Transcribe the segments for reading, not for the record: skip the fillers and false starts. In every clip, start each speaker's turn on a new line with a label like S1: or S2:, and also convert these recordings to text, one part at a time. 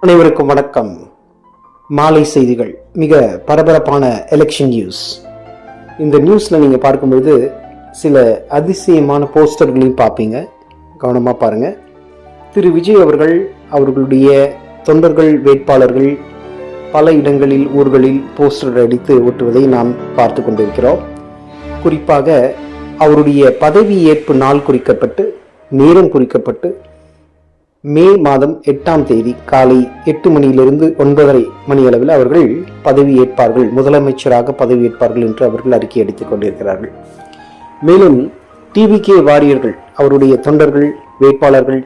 S1: அனைவருக்கும் வணக்கம். மாலை செய்திகள். மிக பரபரப்பான எலெக்ஷன் நியூஸ். இந்த நியூஸ்ல நீங்க பார்க்கும்போது சில அதிசயமான போஸ்டர்களையும் பார்ப்பீங்க. கவனமா பாருங்க. திரு விஜய் அவர்கள் அவர்களுடைய தொண்டர்கள் வேட்பாளர்கள் பல இடங்களில் ஊர்களில் போஸ்டர் அடித்து ஒட்டுவதை நாம் பார்த்து கொண்டிருக்கிறோம். குறிப்பாக அவருடைய பதவி ஏற்பு நாள் குறிக்கப்பட்டு நேரம் குறிக்கப்பட்டு மே மாதம் 8ஆம் தேதி காலை 8 மணியிலிருந்து 9:30 மணி அளவில் அவர்கள் பதவி ஏற்பார்கள், முதலமைச்சராக பதவி ஏற்பார்கள் என்று அவர்கள் அறிக்கை அடித்துக் கொண்டிருக்கிறார்கள். மேலும் டிவிகே வாரியர்கள் அவருடைய தொண்டர்கள் வேட்பாளர்கள்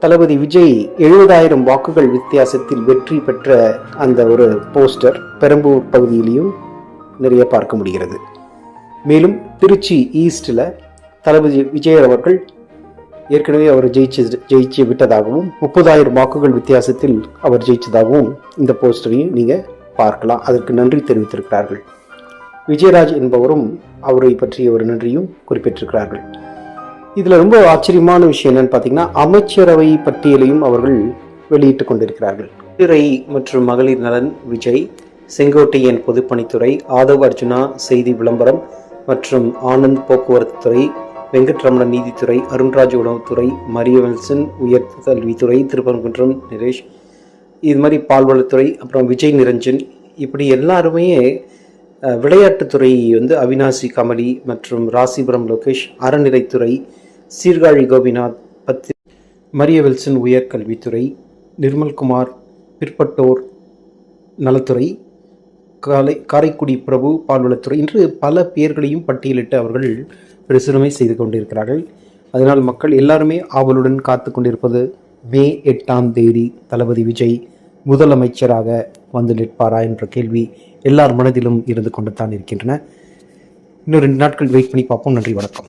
S1: தளபதி விஜய் 70,000 வாக்குகள் வித்தியாசத்தில் வெற்றி பெற்ற அந்த ஒரு போஸ்டர் பெரம்பூர் பகுதியிலையும் நிறைய பார்க்க முடிகிறது. மேலும் திருச்சி ஈஸ்டில் தளபதி விஜய் அவர்கள் ஏற்கனவே அவர் ஜெயிச்சு விட்டதாகவும் 30,000 வாக்குகள் வித்தியாசத்தில் அவர் ஜெயிச்சதாகவும் இந்த போஸ்டரையும் நீங்க பார்க்கலாம். அதற்கு நன்றி தெரிவித்திருக்கிறார்கள். விஜயராஜ் என்பவரும் அவரை பற்றிய ஒரு நன்றியும் குறிப்பிட்டிருக்கிறார்கள். இதுல ரொம்ப ஆச்சரியமான விஷயம் என்னன்னு பார்த்தீங்கன்னா, அமைச்சரவை பட்டியலையும் அவர்கள் வெளியிட்டுக் கொண்டிருக்கிறார்கள். துறை மற்றும் மகளிர் நலன் விஜய், செங்கோட்டையன் பொதுப்பணித்துறை, ஆதவ் அர்ஜுனா செய்தி விளம்பரம் மற்றும் ஆனந்த் போக்குவரத்து துறை, வெங்கட்ரமணன் நீதித்துறை, அருண்ராஜ் உணவுத்துறை, மரியவல்சன் உயர்கல்வித்துறை, திருப்பரங்குன்றம் நரேஷ், இது மாதிரி பால்வளத்துறை, அப்புறம் விஜய் நிரஞ்சன், இப்படி எல்லாருமே விளையாட்டுத்துறை அவினாசி கமலி மற்றும் ராசிபுரம் லோகேஷ், அறநிலைத்துறை சீர்காழி கோபிநாத், மரியவல்சன் உயர்கல்வித்துறை, நிர்மல்குமார் பிற்பட்டோர் நலத்துறை, காரைக்குடி பிரபு பால்வளத்துறை என்று பல பெயர்களையும் பட்டியலிட்டு அவர்கள் பிரசுரமை செய்து கொண்டிருக்கிறார்கள். அதனால் மக்கள் எல்லாருமே ஆவலுடன் காத்து கொண்டிருப்பது மே 8ஆம் தேதி தளபதி விஜய் முதலமைச்சராக வந்து நிற்பாரா என்ற கேள்வி எல்லார் மனதிலும் இருந்து கொண்டு தான் இருக்கின்றன. இன்னும் 2 நாட்கள் வெயிட் பண்ணி பார்ப்போம். நன்றி, வணக்கம்.